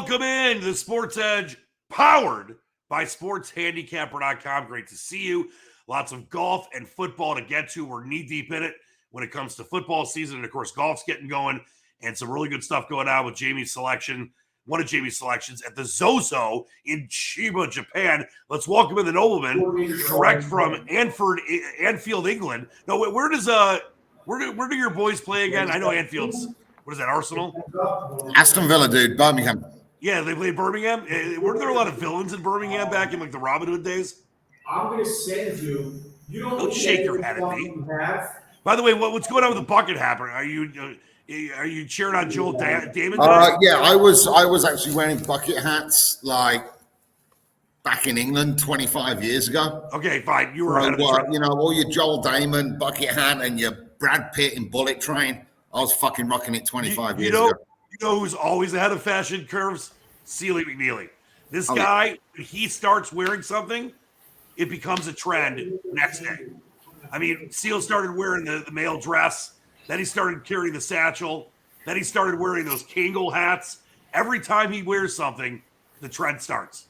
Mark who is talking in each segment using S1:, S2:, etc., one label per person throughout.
S1: Welcome in to the Sports Edge, powered by SportsHandicapper.com. Great to see you. Lots of golf and football to get to. We're knee-deep in it when it comes to football season. And, of course, golf's getting going and some really good stuff going on with Jamie's selection, one of Jamie's selections at the ZOZO in Chiba, Japan. Let's welcome in the nobleman, direct from Anfield, England. No, where do your boys play again? I know Anfield's, what is that, Arsenal?
S2: Aston Villa, dude, Birmingham.
S1: Yeah, they played Birmingham. Weren't there a lot of villains in Birmingham back in like the Robin Hood days?
S3: I'm going to send you. You
S1: don't shake your head at me. By the way, what's going on with the bucket hat? Are you cheering on Joel Damon today?
S2: Yeah, I was actually wearing bucket hats like back in England 25 years ago.
S1: Okay, fine. You were ahead of the trend.
S2: You know, all your Joel Damon bucket hat and your Brad Pitt in Bullet Train. I was fucking rocking it 25 years ago.
S1: You know who's always ahead of fashion curves? Sealy McNeely. This guy, when he starts wearing something, it becomes a trend next day. I mean, Seal started wearing the male dress. Then he started carrying the satchel. Then he started wearing those Kangol hats. Every time he wears something, the trend starts.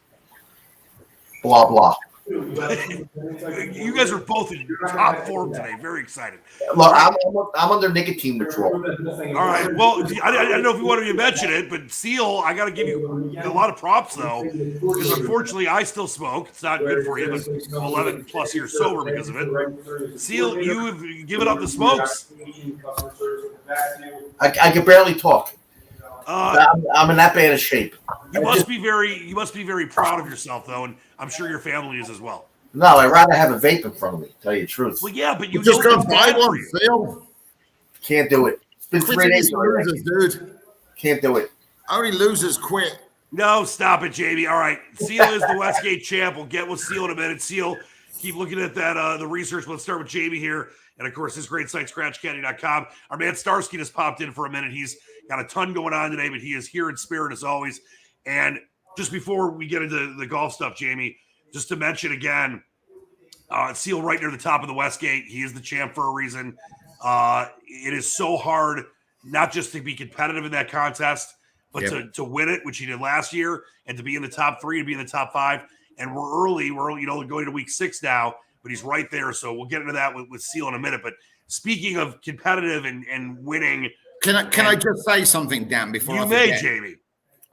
S2: Blah, blah.
S1: You guys are both in top form today. Very excited.
S4: Look, I'm under nicotine withdrawal.
S1: All right. Well, I don't know if you wanted me to mention it, but Seal, I got to give you a lot of props, though, because unfortunately I still smoke. It's not good for you, but I'm 11 plus years sober because of it. Seal, you have given up the smokes.
S4: I can barely talk. I'm in that bad of shape.
S1: You must be very proud of yourself, though, and I'm sure your family is as well.
S4: No, I'd rather have a vape in front of me, to tell you the truth.
S1: Well, yeah, but you
S2: just go buy one, Phil.
S4: Can't do it. It's been 3 days.
S2: Losers, dude.
S4: Can't do it.
S2: Only losers quit.
S1: No, stop it, Jamie. All right. Seal is the Westgate champ. We'll get with Seal in a minute. Seal, keep looking at that, the research. Let's start with Jamie here. And, of course, his great site, ScratchCaddy.com. Our man Starsky just popped in for a minute. He's got a ton going on today, but he is here in spirit as always. And just before we get into the golf stuff, Jamie, just to mention again, Seal right near the top of the Westgate. He is the champ for a reason. It is so hard not just to be competitive in that contest, but to win it, which he did last year, and to be in the top 3, to be in the top 5. And we're early. We're going to week 6 now, but he's right there. So we'll get into that with Seal in a minute. But speaking of competitive and winning,
S2: can I just say something, Dan, before
S1: you
S2: I forget?
S1: may, Jamie.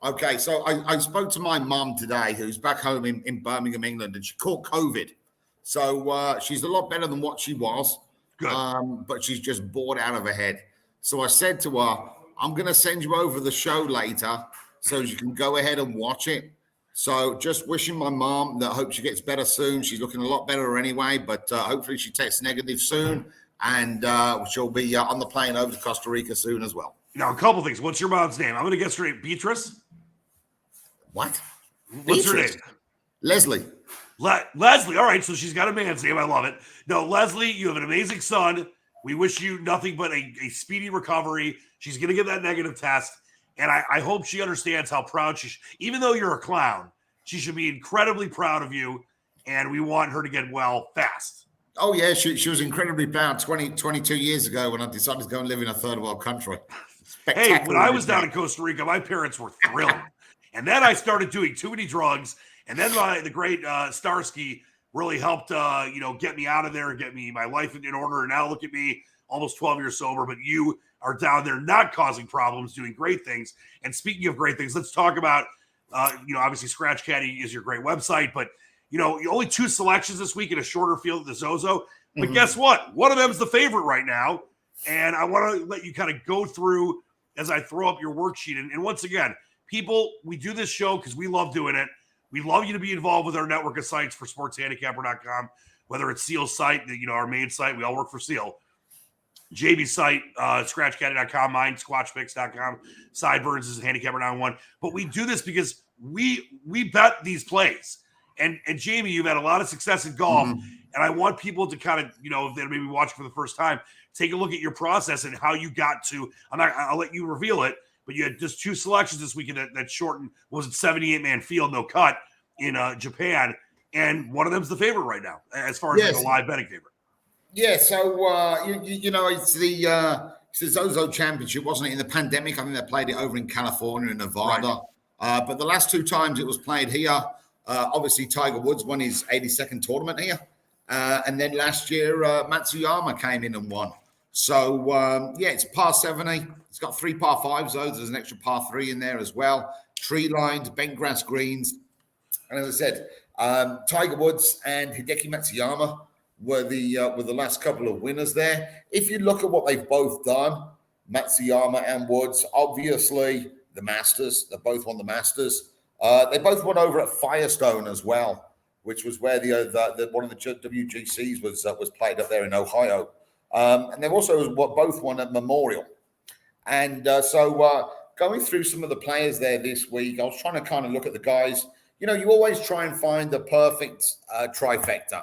S2: Okay, so I spoke to my mom today, who's back home in Birmingham, England, and she caught COVID. So she's a lot better than what she was.
S1: Good.
S2: But she's just bored out of her head. So I said to her, I'm going to send you over the show later so you can go ahead and watch it. So just wishing my mom that I hope she gets better soon. She's looking a lot better anyway, but hopefully she tests negative soon. And she'll be on the plane over to Costa Rica soon as well.
S1: Now, a couple things. What's your mom's name? I'm going to guess her name. Beatrice?
S2: What?
S1: What's her name?
S2: Leslie.
S1: Leslie. All right, so she's got a man's name. I love it. No, Leslie, you have an amazing son. We wish you nothing but a speedy recovery. She's going to get that negative test, and I hope she understands how proud even though you're a clown, she should be incredibly proud of you, and we want her to get well fast.
S2: Oh, yeah, she was incredibly proud 22 years ago when I decided to go and live in a third world country.
S1: Hey, when I was down in Costa Rica, my parents were thrilled. And then I started doing too many drugs. And then the great Starsky really helped, get me out of there and get me my life in order. And now look at me, almost 12 years sober. But you are down there not causing problems, doing great things. And speaking of great things, let's talk about, obviously Scratch Caddy is your great website. But, only 2 selections this week in a shorter field at the ZOZO. But guess what? One of them is the favorite right now. And I want to let you kind of go through as I throw up your worksheet. And once again, people, we do this show because we love doing it. We love you to be involved with our network of sites for SportsHandicapper.com, whether it's Seal's site, our main site. We all work for Seal. JB's site, ScratchCaddy.com, mine, SquatchPicks.com, Sideburns is Handicapper 911. But we do this because we bet these plays. And Jamie, you've had a lot of success in golf, and I want people to kind of, if they're maybe watching for the first time, take a look at your process and how you got to. I'll let you reveal it, but you had just 2 selections this weekend that shortened. Was it 78-man field, no cut in Japan, and one of them's the favorite right now as far as the live betting favorite.
S2: Yeah, so it's the ZOZO Championship, wasn't it? In the pandemic, I think they played it over in California and Nevada.
S1: Right.
S2: But the last 2 times it was played here, obviously Tiger Woods won his 82nd tournament here. And then last year, Matsuyama came in and won. So, it's par 70. It's got 3 par 5s, though. There's an extra par 3 in there as well. Tree-lined, bent grass greens. And as I said, Tiger Woods and Hideki Matsuyama were the last couple of winners there. If you look at what they've both done, Matsuyama and Woods, obviously the Masters. They both won the Masters. They both won over at Firestone as well, which was where the one of the WGCs was played up there in Ohio. And they also both won at Memorial. And so going through some of the players there this week, I was trying to kind of look at the guys. You know, you always try and find the perfect trifecta.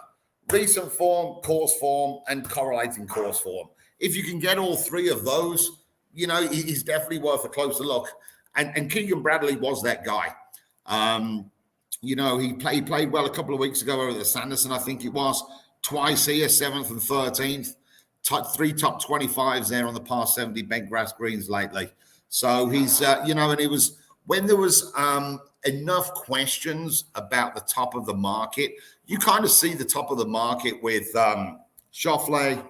S2: Recent form, course form, and correlating course form. If you can get all 3 of those, you know, he's definitely worth a closer look. And Keegan Bradley was that guy. You know, he played well a couple of weeks ago over at Sanderson, I think it was. Twice here, 7th and 13th. 3 top 25s there on the par 70 bent grass greens lately. So he's, you know, and it was when there was enough questions about the top of the market, you kind of see the top of the market with Schauffele,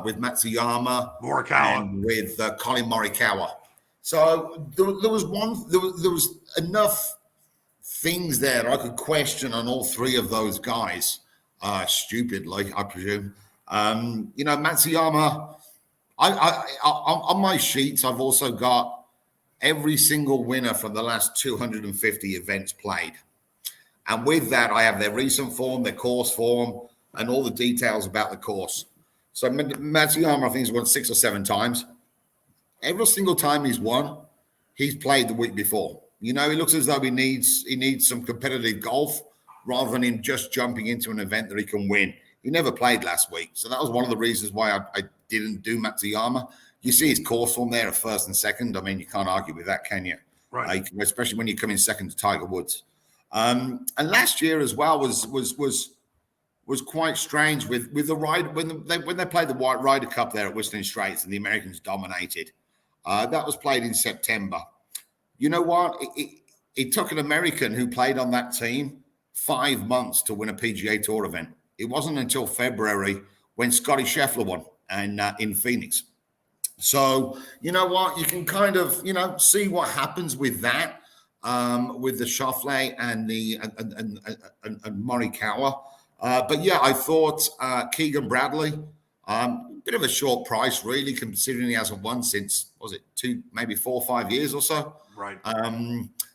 S2: with Matsuyama,
S1: Morikawa,
S2: and with Colin Morikawa. So there was enough things there I could question on all 3 of those guys. Stupidly, I presume. You know, Matsuyama, I on my sheets, I've also got every single winner from the last 250 events played. And with that, I have their recent form, their course form, and all the details about the course. So Matsuyama, I think, he's won 6 or 7 times. Every single time he's won, he's played the week before. You know, he looks as though he needs some competitive golf rather than him just jumping into an event that he can win. He never played last week. So that was one of the reasons why I didn't do Matsuyama. You see his course form there at 1st and 2nd. I mean, you can't argue with that, can you?
S1: Right.
S2: Especially when you come in 2nd to Tiger Woods. And last year as well was quite strange with the ride when they played the White Ryder Cup there at Whistling Straits and the Americans dominated. That was played in September. You know what? It took an American who played on that team 5 months to win a PGA Tour event. It wasn't until February when Scotty Scheffler won and in Phoenix. So, you know what? You can kind of, you know, see what happens with that, with the Schauffele and the and Morikawa. But yeah, I thought Keegan Bradley, bit of a short price, really, considering he hasn't won since, was it 4 or 5 years or so?
S1: Right.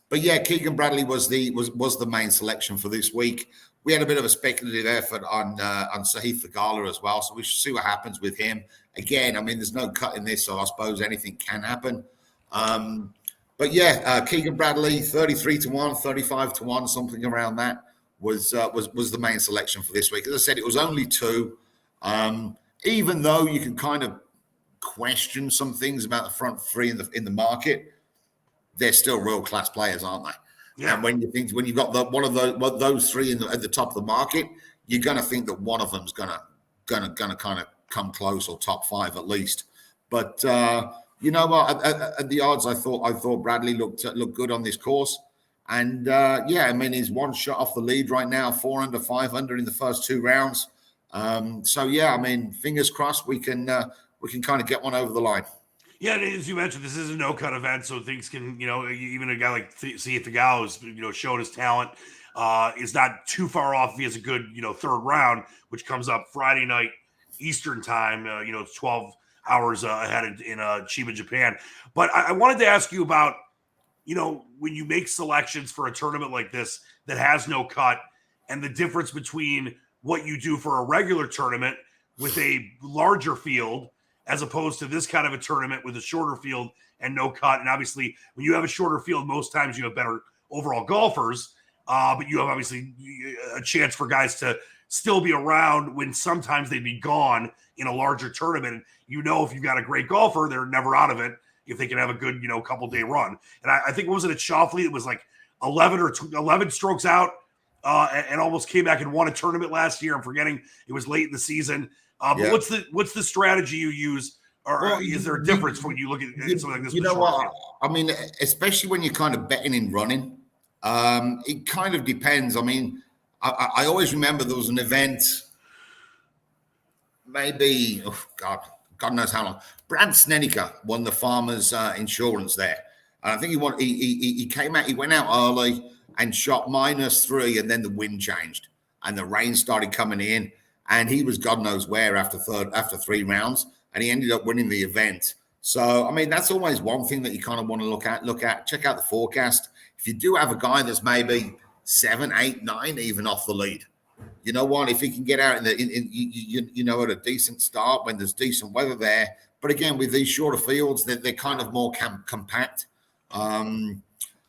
S2: But yeah, Keegan Bradley was the main selection for this week. We had a bit of a speculative effort on Sahith Theegala as well, so we should see what happens with him. Again, I mean, there's no cut in this, so I suppose anything can happen. But yeah, Keegan Bradley, 33-1, 35-1, something around that was the main selection for this week. As I said, it was only 2. Even though you can kind of question some things about the front 3 in the market, they're still world class players, aren't they? Yeah. And when you've got one of those 3 at the top of the market, you're going to think that one of them's going to kind of come close or top 5 at least. But you know what? At the odds, I thought Bradley looked good on this course. And yeah, I mean, he's 1 shot off the lead right now, 4 under, 5 under in the first 2 rounds. So yeah, I mean, fingers crossed we can kind of get one over the line.
S1: Yeah, as you mentioned, this is a no-cut event, so things can, you know, even a guy like Sahith Theegala who's, you know, showing his talent, is not too far off if he has a good, you know, 3rd round, which comes up Friday night Eastern time. You know, it's 12 hours ahead in Chiba, Japan. But I wanted to ask you about, you know, when you make selections for a tournament like this that has no cut, and the difference between what you do for a regular tournament with a larger field as opposed to this kind of a tournament with a shorter field and no cut. And obviously, when you have a shorter field, most times you have better overall golfers, but you have obviously a chance for guys to still be around when sometimes they'd be gone in a larger tournament. And you know, if you've got a great golfer, they're never out of it if they can have a good, you know, couple-day run. And I think, what was it, at Schauffele? It was like 11 strokes out and almost came back and won a tournament last year. I'm forgetting, it was late in the season. But what's the strategy you use Or is there a difference when you look at something like this?
S2: You know what? I mean, especially when you're kind of betting in running, it kind of depends. I mean, I always remember there was an event, maybe, God knows how long. Brad Snedeker won the Farmers Insurance there. And I think he came out, he went out early and shot -3, and then the wind changed and the rain started coming in, and he was God knows where after 3 rounds, and he ended up winning the event. So, I mean, that's always one thing that you kind of want to look at, check out the forecast. If you do have a guy that's maybe 7, 8, 9, even off the lead, you know what? If he can get out at a decent start when there's decent weather there, but again, with these shorter fields, they're kind of more compact.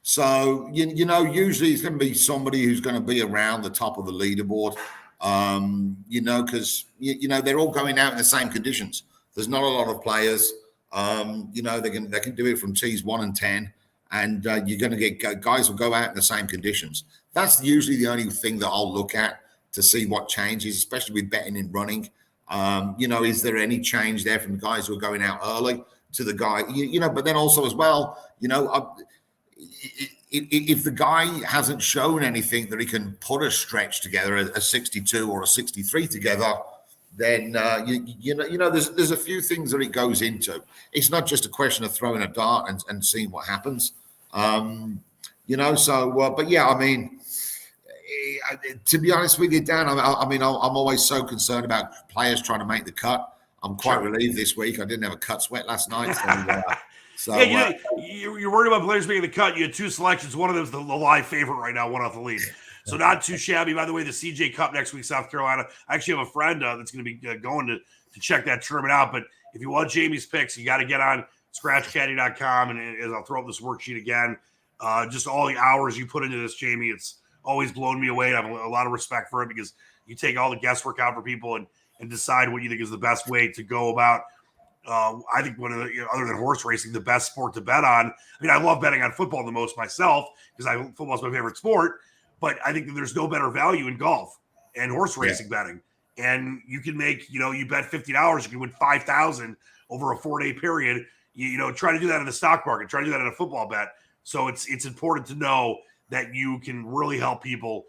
S2: So usually it's going to be somebody who's going to be around the top of the leaderboard. Because they're all going out in the same conditions. There's not a lot of players. They can do it from tees 1 and 10, and you're going to get guys will go out in the same conditions. That's usually the only thing that I'll look at to see what changes, especially with betting in running. Is there any change there from the guys who are going out early to the guy? But then also as well, if the guy hasn't shown anything that he can put a stretch together, a 62 or a 63 together, then there's a few things that it goes into. It's not just a question of throwing a dart and seeing what happens. But yeah, I mean, to be honest with you, Dan, I'm always so concerned about players trying to make the cut. I'm quite relieved this week. I didn't have a cut sweat last night.
S1: You're worried about players making the cut. You had 2 selections. One of them is the live favorite right now, one off the lead. So not too shabby. By the way, the CJ Cup next week, South Carolina. I actually have a friend that's going to be going to check that tournament out. But if you want Jamie's picks, you got to get on scratchcaddy.com. And as I'll throw up this worksheet again, just all the hours you put into this, Jamie, it's always blown me away. I have a lot of respect for it because you take all the guesswork out for people and decide what you think is the best way to go about. I think one of the, other than horse racing, the best sport to bet on. I mean, I love betting on football the most myself because football is my favorite sport. But I think that there's no better value in golf and horse racing betting. And you can make, you bet $50, you can win $5,000 over a 4-day period. Try to do that in the stock market. Try to do that in a football bet. So it's important to know that you can really help people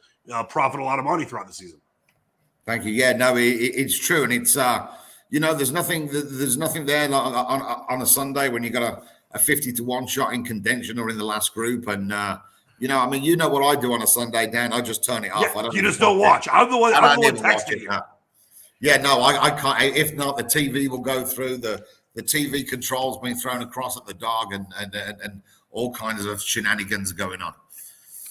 S1: profit a lot of money throughout the season.
S2: Thank you. Yeah, no, it's true, and it's there's nothing there on a Sunday when you got a 50-1 shot in contention or in the last group, and what I do on a Sunday, Dan. I just turn it off.
S1: Yeah, you just don't watch. I'm the one texting you.
S2: Yeah, no, I can't. If not, the TV will go through. The TV controls being thrown across at the dog, and all kinds of shenanigans going on.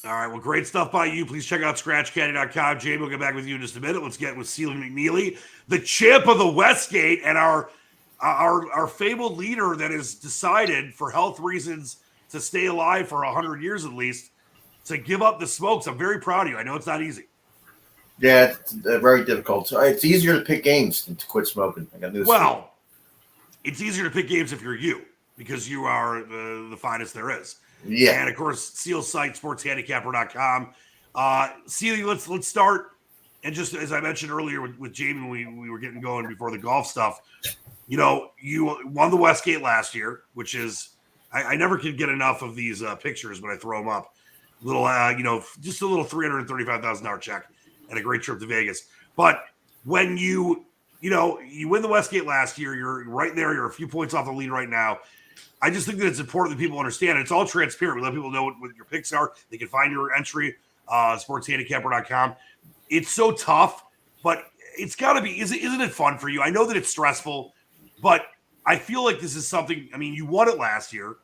S1: All right, well, great stuff by you. Please check out scratchcaddy.com. Jamie, we'll get back with you in just a minute. Let's get with Seal McNeely, the champ of the Westgate, and our fabled leader that has decided for health reasons to stay alive for 100 years at least, to give up the smokes. I'm very proud of you. I know it's not easy.
S4: Yeah, it's very difficult. So it's easier to pick games than to quit smoking.
S1: It's easier to pick games if you're you, because you are the finest there is.
S4: Yeah.
S1: And of course, Seal's site, sportshandicapper.com. Seal, let's start. And just as I mentioned earlier with Jamie, we were getting going before the golf stuff. You won the Westgate last year, which is, I never can get enough of these pictures when I throw them up. Just a little $335,000 check and a great trip to Vegas. But when you win the Westgate last year, you're right there. You're a few points off the lead right now. I just think that it's important that people understand it. It's all transparent. We let people know what your picks are. They can find your entry, sportshandicapper.com. It's so tough, but it's got to be. Isn't it fun for you? I know that it's stressful, but I feel like this is something. I mean, you won it last year.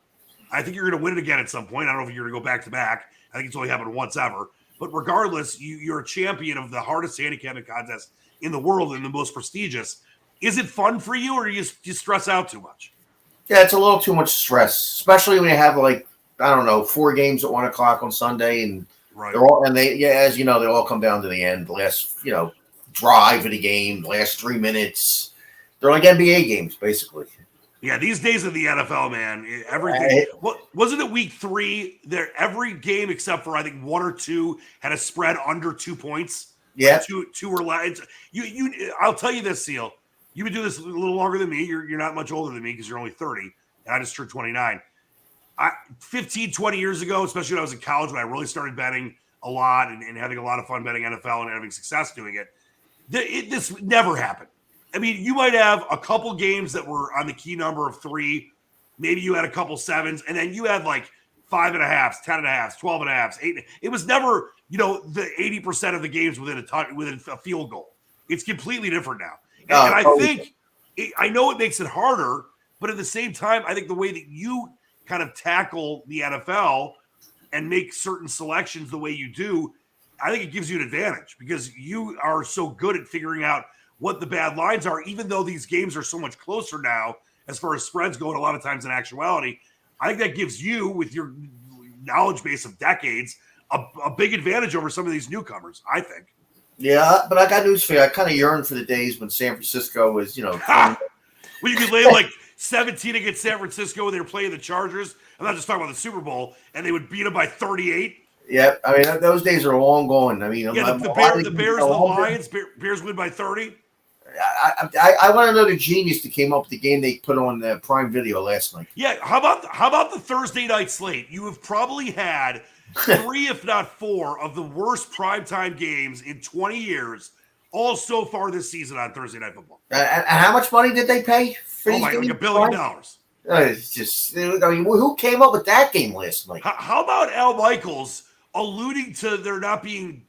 S1: I think you're going to win it again at some point. I don't know if you're going to go back to back. I think it's only happened once ever. But regardless, you're a champion of the hardest handicapping contest in the world and the most prestigious. Is it fun for you, or do you stress out too much?
S4: Yeah, it's a little too much stress, especially when you have 4 games at 1:00 on Sunday, and
S1: right.
S4: They're all, as you know, they all come down to the end. The last, drive of the game, the last 3 minutes. They're like NBA games, basically.
S1: Yeah, these days of the NFL, man, everything. Wasn't it week 3? There, every game except for I think 1 or 2 had a spread under 2 points.
S4: Yeah,
S1: two or less. I'll tell you this, Seal. You've been doing this a little longer than me. You're not much older than me because you're only 30, and I just turned 29. 15, 20 years ago, especially when I was in college, when I really started betting a lot and having a lot of fun betting NFL and having success doing it, this never happened. I mean, you might have a couple games that were on the key number of 3. Maybe you had a couple 7s, and then you had like 5.5s, 10.5s, 12.5s, 8. It was never, the 80% of the games within a field goal. It's completely different now. And I think, I know it makes it harder, but at the same time, I think the way that you kind of tackle the NFL and make certain selections the way you do, I think it gives you an advantage because you are so good at figuring out what the bad lines are, even though these games are so much closer now as far as spreads go, and a lot of times in actuality. I think that gives you, with your knowledge base of decades, a big advantage over some of these newcomers, I think.
S4: Yeah, but I got news for you. I kind of yearn for the days when San Francisco was,
S1: Well, you could lay like 17 against San Francisco when they were playing the Chargers. I'm not just talking about the Super Bowl, and they would beat them by 38.
S4: Yeah, I mean, those days are long gone. I mean,
S1: the Bears, the Lions, Bears win by 30.
S4: I want to know the genius that came up with the game they put on the Prime Video last night.
S1: Yeah, how about the Thursday night slate? You have probably had 3, if not 4, of the worst primetime games in 20 years, all so far this season on Thursday Night Football.
S4: And how much money did they pay for these games?
S1: Like $1 billion.
S4: It's just, I mean, who came up with that game last night?
S1: How about Al Michaels alluding to there not being,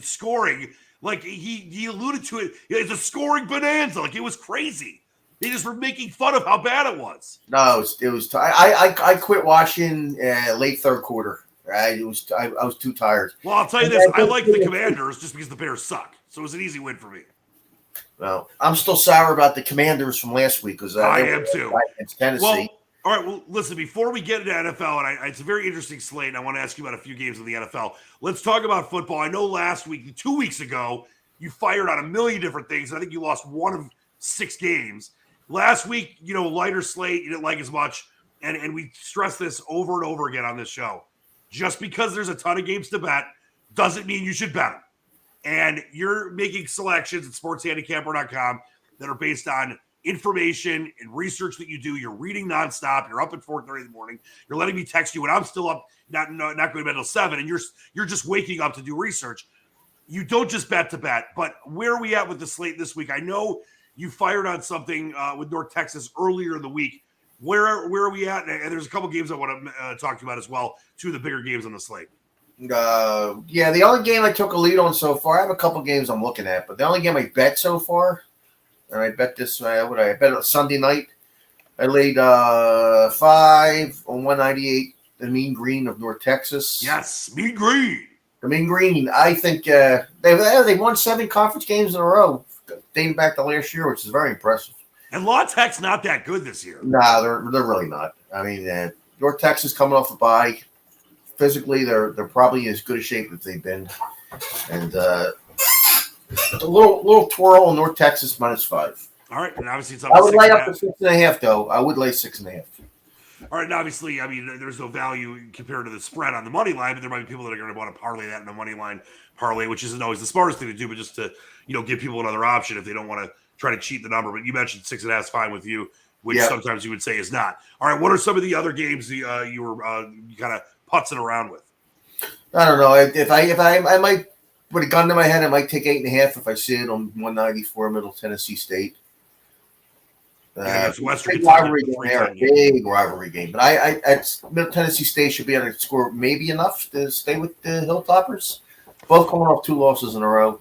S1: scoring? Like he alluded to it. It's a scoring bonanza. Like it was crazy. They just were making fun of how bad it was.
S4: No, it was. I quit watching late third quarter. I was too tired.
S1: Well, I'll tell you this. I like the Commanders just because the Bears suck. So it was an easy win for me.
S4: Well, I'm still sour about the Commanders from last week because
S1: I am too.
S4: It's Tennessee.
S1: Well, all right. Well, listen. Before we get into NFL, and it's a very interesting slate, and I want to ask you about a few games in the NFL. Let's talk about football. I know last week, 2 weeks ago, you fired on a million different things. I think you lost 1 of 6 games. Last week, lighter slate. You didn't like as much, and we stress this over and over again on this show. Just because there's a ton of games to bet doesn't mean you should bet them. And you're making selections at sportshandicapper.com that are based on information and research that you do. You're reading nonstop. You're up at 4:30 in the morning. You're letting me text you when I'm still up, not going to bed until 7, and you're just waking up to do research. You don't just bet to bet. But where are we at with the slate this week? I know you fired on something with North Texas earlier in the week. Where are we at? And there's a couple games I want to talk to you about as well. 2 of the bigger games on the slate.
S4: Yeah, the only game I took a lead on so far, I have a couple games I'm looking at, but the only game I bet so far, and I bet this, I bet it Sunday night, I laid 5 on 198, the Mean Green of North Texas.
S1: Yes, Mean Green.
S4: The Mean Green, I think they won 7 conference games in a row, dating back to last year, which is very impressive.
S1: And La Tech's not that good this year.
S4: Nah, they're really not. I mean, North Texas coming off a bye. Physically, they're probably in as good a shape as they've been. And a little twirl in North Texas -5.
S1: All right, and obviously it's
S4: up. I would lay up to 6.5 though. I would lay 6.5.
S1: All right, and obviously, I mean, there's no value compared to the spread on the money line, but there might be people that are going to want to parlay that in the money line parlay, which isn't always the smartest thing to do, but just to give people another option if they don't want to try to cheat the number. But you mentioned 6.5 is fine with you, which sometimes you would say is not. All right, what are some of the other games you were kind of putzing around with?
S4: I don't know. If I might put a gun to my head, I might take 8.5 if I see it on 194 Middle Tennessee State.
S1: It's Western
S4: big rivalry game there, big rivalry game. But I Middle Tennessee State should be able to score maybe enough to stay with the Hilltoppers. Both coming off 2 losses in a row.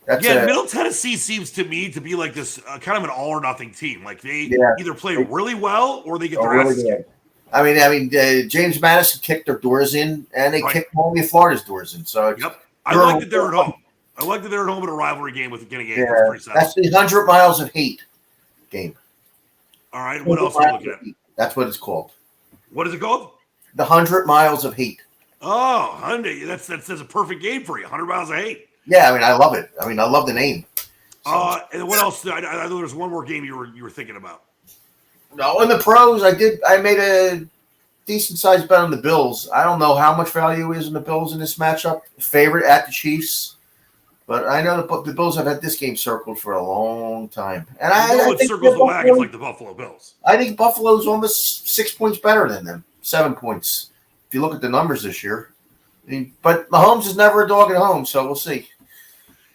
S1: Middle Tennessee seems to me to be like this kind of an all or nothing team. Like they either play really well or they get their asses kicked.
S4: I mean, James Madison kicked their doors in, and they kicked only Florida's doors in. So
S1: I like that they're at home. I like that they're at home in a rivalry game with getting a.
S4: Yeah, that's the 100 Miles of Hate game.
S1: All right, what else are you looking at?
S4: That's what it's called.
S1: What is it called?
S4: The 100 Miles of Hate.
S1: Oh, Hyundai. That's a perfect game for you. 100 Miles of Hate.
S4: Yeah, I mean, I love it. I mean, I love the name.
S1: So. And what else? I know there's one more game you were thinking about.
S4: No, in the pros, I made a decent sized bet on the Bills. I don't know how much value is in the Bills in this matchup. Favorite at the Chiefs. But I know the Bills have had this game circled for a long time, and
S1: You know
S4: I
S1: what
S4: think
S1: circles the wagons like the Buffalo Bills.
S4: I think Buffalo's almost 6 points better than them, 7 points. If you look at the numbers this year, but Mahomes is never a dog at home, so we'll see.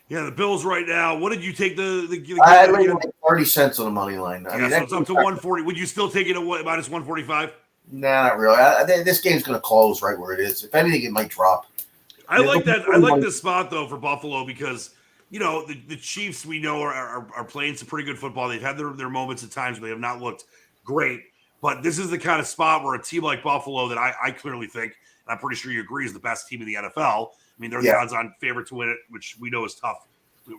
S1: Yeah, the Bills right now. What did you take the
S4: I laid like 30 cents on the money line.
S1: So it's up to 140. Would you still take it at minus 145?
S4: Nah, not really. This game's going to close right where it is. If anything, it might drop.
S1: I like that. I like this spot though for Buffalo because the Chiefs we know are playing some pretty good football. They've had their moments at times where they have not looked great, but this is the kind of spot where a team like Buffalo that I clearly think, and I'm pretty sure you agree, is the best team in the NFL. I mean, they're the odds-on favorite to win it, which we know is tough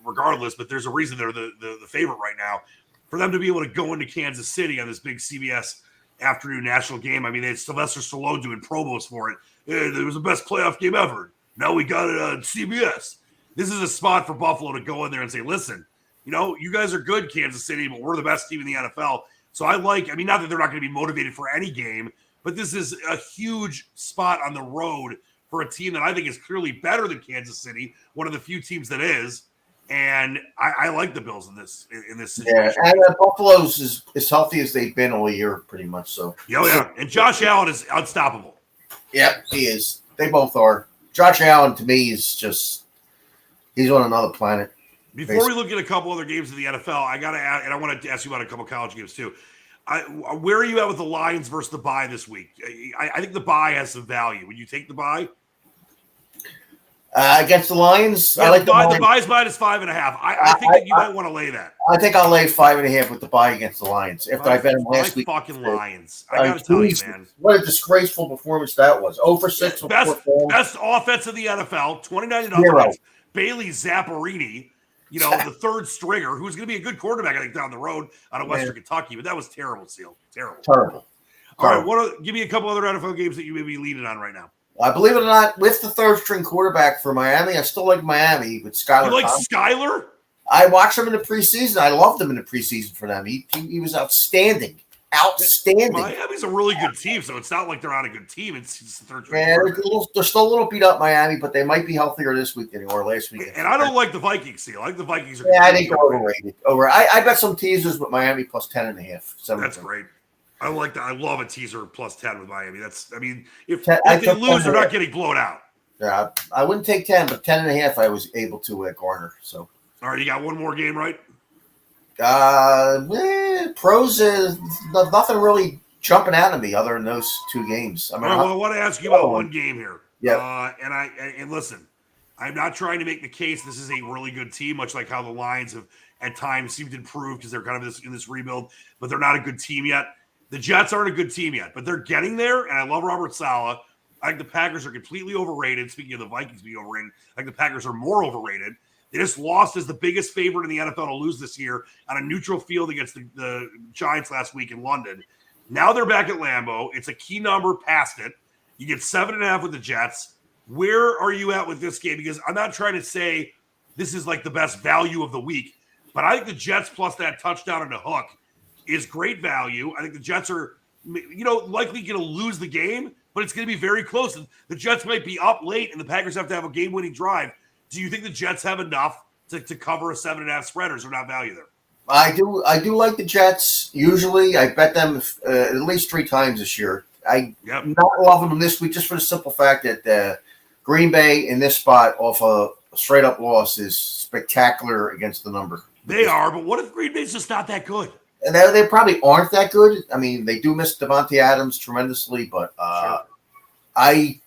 S1: regardless, but there's a reason they're the favorite right now. For them to be able to go into Kansas City on this big CBS afternoon national game, I mean, they had Sylvester Stallone doing promos for it. It was the best playoff game ever. Now we got it on CBS. This is a spot for Buffalo to go in there and say, listen, you guys are good, Kansas City, but we're the best team in the NFL. So not that they're not going to be motivated for any game, but this is a huge spot on the road for a team that I think is clearly better than Kansas City, one of the few teams that is. And I like the Bills in this situation.
S4: Yeah, and Buffalo's as healthy as they've been all year, pretty much. So.
S1: Yeah. And Josh Allen is unstoppable.
S4: Yeah, he is. They both are. Josh Allen, to me, is just – he's on another planet.
S1: Before we look at a couple other games in the NFL, I got to add – and I want to ask you about a couple college games too. Where are you at with the Lions versus the bye this week? I think the bye has some value. Would you take the bye?
S4: Against the Lions?
S1: Yeah,
S4: I like
S1: the bye is minus 5.5. I think that you might want to lay that.
S4: I think I'll lay 5.5 with the bye against the Lions after I bet them last week.
S1: Fucking Lions. I got to tell you, man.
S4: What a disgraceful performance that was. 0 for 6.
S1: Best offense of the NFL, 29-0. Bailey Zapparini, the third stringer, who's going to be a good quarterback, I think, down the road out of Western Kentucky. But that was terrible, Seal. Terrible. All right, give me a couple other NFL games that you may be leading on right now.
S4: Believe it or not, with the third-string quarterback for Miami, I still like Miami with Skyler.
S1: You like Skyler?
S4: I watched him in the preseason. I loved him in the preseason for them. He was outstanding.
S1: Miami's a really good team, so it's not like they're on a good team. It's the third-string.
S4: They're still a little beat up, Miami, but they might be healthier this week than they were last week.
S1: And I don't like the Vikings. I like the Vikings.
S4: I think they're overrated. I bet some teasers with Miami plus 10.5.
S1: That's great. I like that. I love a teaser plus 10 with Miami. If they lose, they're not getting blown out.
S4: Yeah, I wouldn't take 10, but 10.5 I was able to garner. So,
S1: all right, you got one more game, right?
S4: Pros is nothing really jumping out of me other than those two games. I
S1: want to ask you about one game here.
S4: Yeah.
S1: And listen, I'm not trying to make the case this is a really good team, much like how the Lions have at times seemed to improve because they're kind of in this rebuild, but they're not a good team yet. The Jets aren't a good team yet, but they're getting there, and I love Robert Saleh. I think the Packers are completely overrated. Speaking of the Vikings being overrated, I think the Packers are more overrated. They just lost as the biggest favorite in the NFL to lose this year on a neutral field against the Giants last week in London. Now they're back at Lambeau. It's a key number past it. You get 7.5 with the Jets. Where are you at with this game? Because I'm not trying to say this is like the best value of the week, but I think the Jets plus that touchdown and a hook is great value. I think the Jets are, likely going to lose the game, but it's going to be very close. The Jets might be up late, and the Packers have to have a game-winning drive. Do you think the Jets have enough to cover a 7.5 spread, or is there not value there?
S4: I do like the Jets. Usually, I bet them at least 3 times this year. I'm not loving them this week just for the simple fact that Green Bay in this spot off a straight-up loss is spectacular against the number.
S1: They are, but what if Green Bay's just not that good?
S4: And they probably aren't that good. I mean, they do miss Devontae Adams tremendously, but I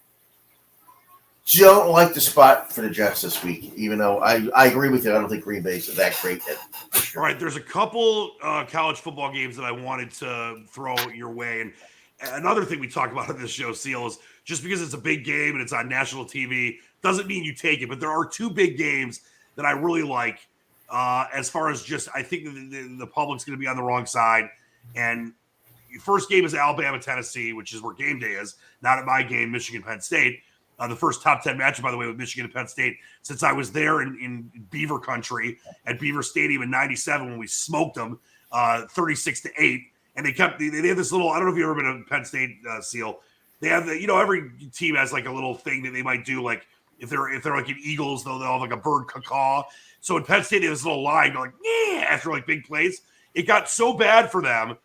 S4: don't like the spot for the Jets this week, even though I agree with you. I don't think Green Bay's that great.
S1: All right, there's a couple college football games that I wanted to throw your way. And another thing we talk about on this show, Seal, is just because it's a big game and it's on national TV doesn't mean you take it. But there are 2 big games that I really like. As far as just, I think the public's going to be on the wrong side. And your first game is Alabama, Tennessee, which is where game day is. Not at my game, Michigan, Penn State. The first top 10 matchup, by the way, with Michigan and Penn State, since I was there in Beaver country at Beaver Stadium in 97 when we smoked them 36-8. And they have this little, I don't know if you've ever been to Penn State, Seal. They have every team has like a little thing that they might do, like If they're like an Eagles, they'll have like a bird caw. So in Penn State, they have this little line going, yeah, after like big plays. It got so bad for them,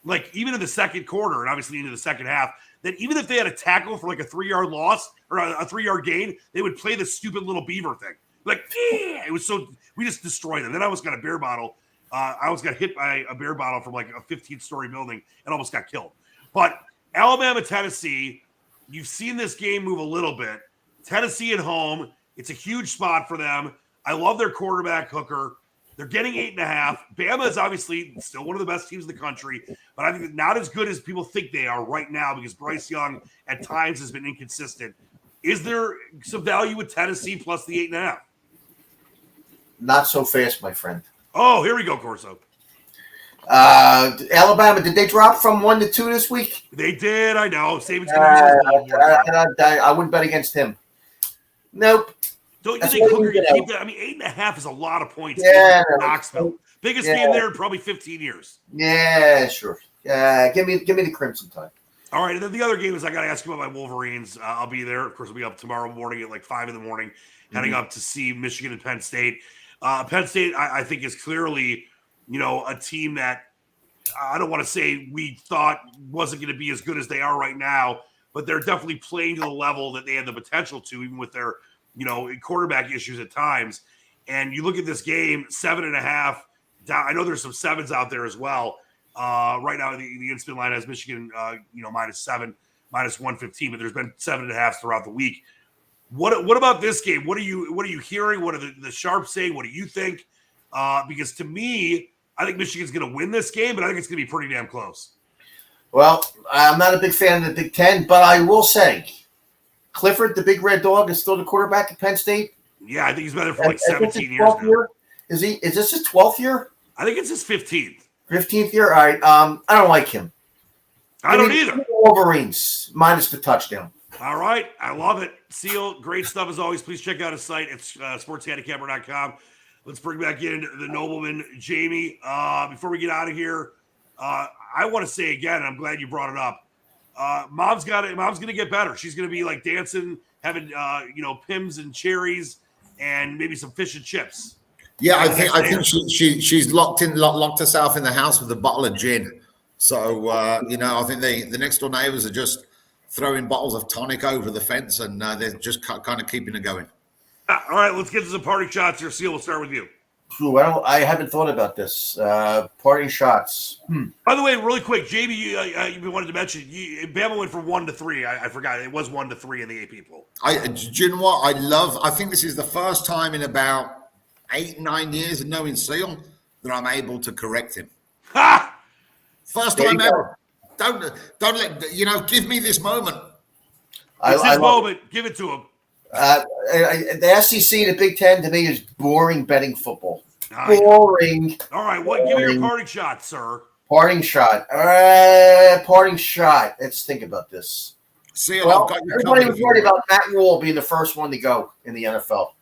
S1: like even in the second quarter and obviously into the second half, that even if they had a tackle for like a 3-yard loss or a 3-yard gain, they would play the stupid little beaver thing. Like, yeah, it was so, we just destroyed them. Then I almost got a beer bottle. I almost got hit by a beer bottle from like a 15-story building and almost got killed. But Alabama, Tennessee, you've seen this game move a little bit. Tennessee at home, it's a huge spot for them. I love their quarterback Hooker. They're getting 8.5. Bama is obviously still one of the best teams in the country, but I think not as good as people think they are right now because Bryce Young at times has been inconsistent. Is there some value with Tennessee plus the 8.5?
S4: Not so fast, my friend.
S1: Oh, here we go, Corso.
S4: Alabama, did they drop from 1 to 2 this week?
S1: They did, I know. Saban's going to use
S4: I wouldn't bet against him. Nope.
S1: Don't you think Hooker can keep that? I mean, 8.5 is a lot of points.
S4: Yeah.
S1: Knoxville. Biggest game there in probably 15 years.
S4: Yeah, sure. Give me the Crimson Tide.
S1: All right, and then the other game is I got to ask you about my Wolverines. I'll be there. Of course, I'll be up tomorrow morning at like 5 in the morning, heading up to see Michigan and Penn State. Penn State, I think, is clearly, a team that I don't want to say we thought wasn't going to be as good as they are right now, but they're definitely playing to the level that they had the potential to, even with their, quarterback issues at times. And you look at this game, 7.5 down. I know there's some 7s out there as well. Right now, the instant line has Michigan, -7, -115, but there's been 7.5 throughout the week. What about this game? What are you hearing? What are the sharps saying? What do you think? Because to me, I think Michigan's going to win this game, but I think it's going to be pretty damn close.
S4: Well, I'm not a big fan of the Big Ten, but I will say Clifford, the big red dog, is still the quarterback at Penn State.
S1: Yeah, I think he's been there for like 17 years now.
S4: Year? Is this his 12th year?
S1: I think it's his 15th.
S4: 15th year? All right. I don't like him.
S1: I don't either.
S4: Wolverines, minus the touchdown.
S1: All right. I love it. Seal, great stuff as always. Please check out his site. It's sportshandicapper.com. Let's bring back in the nobleman, Jamie. Before we get out of here, I want to say again, and I'm glad you brought it up. Mom's going to get better. She's going to be like dancing, having, Pims and cherries and maybe some fish and chips.
S2: Yeah, I think she's locked herself in the house with a bottle of gin. So, I think the next door neighbors are just throwing bottles of tonic over the fence, and they're just kind of keeping it going.
S1: All right, let's get to some party shots here. Seal, we'll start with you.
S4: Ooh, I haven't thought about this. Party shots.
S1: By the way, really quick, Jamie, you wanted to mention, Bama went from 1 to 3. I forgot. It was 1 to 3 in the AP poll.
S2: Do you know what? I think this is the first time in about 8-9 years of knowing Seal that I'm able to correct him.
S1: Ha!
S2: First time ever. Don't let give me this moment.
S1: It's his moment. Give it to him.
S4: The SEC, the Big Ten, to me is boring betting football.
S1: Boring. All right, give me your parting shot, sir.
S4: Parting shot. Let's think about this.
S2: Seal,
S4: everybody was worried about Matt Rule being the first one to go in the NFL.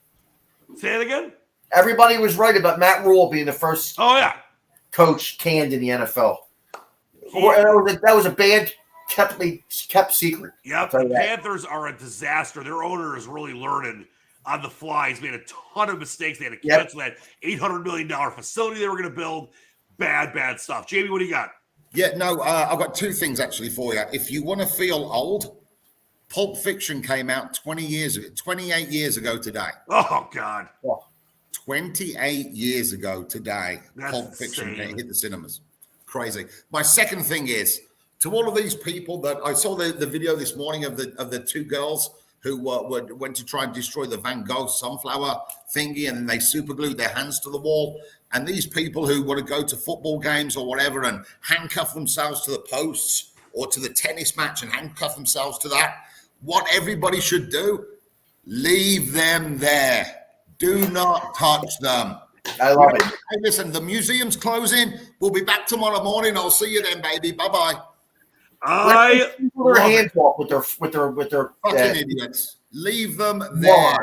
S1: Say it again.
S4: Everybody was right about Matt Rule being the first.
S1: Oh yeah.
S4: Coach canned in the NFL. That was a bad kept secret.
S1: Yep. The Panthers are a disaster. Their owner is really learning on the fly. He's made a ton of mistakes. They had to cancel that $800 million facility they were going to build. Bad stuff. Jamie, what do you got?
S2: Yeah, no, I've got 2 things actually for you. If you want to feel old, Pulp Fiction came out 28 years ago today.
S1: Oh, God.
S2: 28 years ago today, Pulp Fiction hit the cinemas. Crazy. My second thing is, to all of these people that I saw the video this morning of the 2 girls who went to try and destroy the Van Gogh sunflower thingy, and then they super glued their hands to the wall. And these people who want to go to football games or whatever and handcuff themselves to the posts or to the tennis match and handcuff themselves to that, what everybody should do, leave them there. Do not touch them.
S4: I love it.
S2: Hey, listen, the museum's closing. We'll be back tomorrow morning. I'll see you then, baby. Bye-bye.
S4: Their hands off with their
S2: fucking idiots. Leave them there.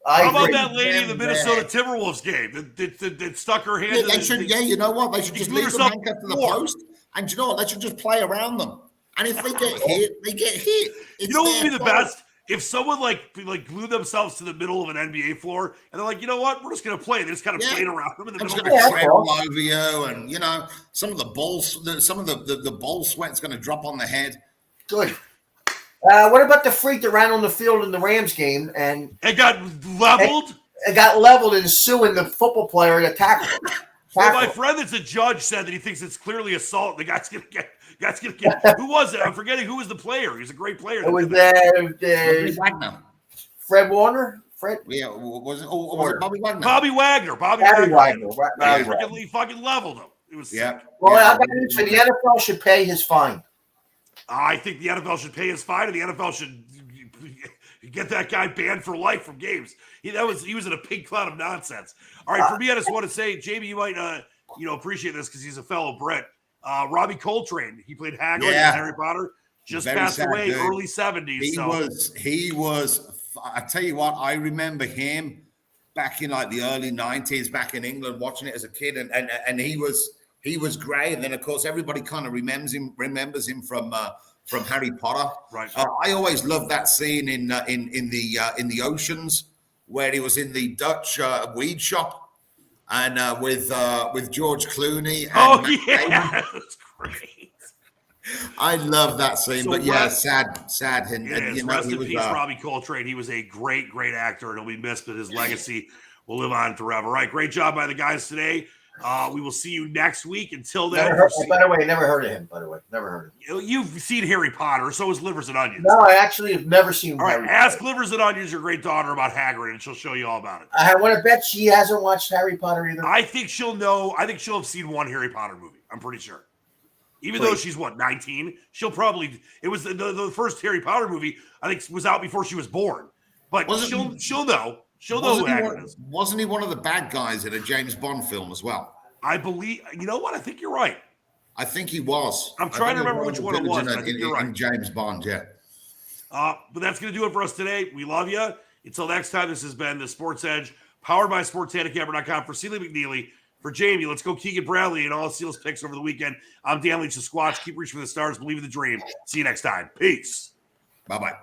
S1: How about that lady in the Minnesota Timberwolves game that stuck her hand?
S2: You know what? They should just leave them handcuffed to the post. And you know what? They should just play around them. And if they get hit, they get hit.
S1: You know what would be the best? if someone like glued themselves to the middle of an NBA floor and they're like, you know what, we're just gonna play. They just kind of played around them in the
S2: I'm
S1: middle.
S2: just going to tread all over you, and some of the balls, some of the ball sweat's going to drop on the head.
S4: Good. What about the freak that ran on the field in the Rams game and
S1: it got leveled?
S4: It got leveled and suing the football player that tackled him.
S1: Well, my friend that's a judge said that he thinks it's clearly assault. The guy's gonna get. Who was it? I'm forgetting who was the player. He's a great player.
S4: It was
S2: Wagner.
S4: Fred Warner. Fred.
S2: Yeah, was it? Or was it Bobby Wagner?
S1: Bobby Wagner. He fucking leveled him. It was
S4: Well, I got news for the NFL should pay his fine.
S1: I think the NFL should pay his fine, and the NFL should get that guy banned for life from games. He was in a pink cloud of nonsense. All right, for me, I just want to say, Jamie, you might appreciate this because he's a fellow Brit. Robbie Coltrane, he played Hagrid in Harry Potter, just passed away, dude. Early 70s.
S2: He was. I tell you what, I remember him back in like the early 90s, back in England, watching it as a kid, and he was great. And then of course everybody kind of remembers him from Harry Potter.
S1: Right.
S2: I always loved that scene in the oceans where he was in the Dutch weed shop. And with George Clooney. And
S1: that's great.
S2: I love that scene, but sad. And
S1: rest in peace, Robbie Coltrane. He was a great, great actor, and he'll be missed, but his legacy will live on forever. All right, great job by the guys today. We will see you next week. Until then,
S4: by the way, never heard of him. Never heard of him.
S1: You've seen Harry Potter, so is Livers and Onions.
S4: No, I actually have never seen.
S1: All right, ask Livers and Onions, your great daughter, about Hagrid, and she'll show you all about it.
S4: I want to bet she hasn't watched Harry Potter either.
S1: I think she'll know. I think she'll have seen one Harry Potter movie. I'm pretty sure. Even though she's 19, she'll probably. It was the first Harry Potter movie. I think was out before she was born. But she'll know. She'll know who Hagrid is.
S2: Wasn't he one of the bad guys in a James Bond film as well?
S1: I believe. You know what? I think you're right.
S2: I think he was.
S1: I'm trying to remember which one it was. I think you're right.
S2: In James Bond, yeah.
S1: But that's going to do it for us today. We love you. Until next time, this has been the Sports Edge, powered by SportsHandicapper.com. For Sealy McNeely, for Jamie, let's go Keegan Bradley and all Seals picks over the weekend. I'm Dan Leach, the Squatch. Keep reaching for the stars. Believe in the dream. See you next time. Peace.
S2: Bye-bye.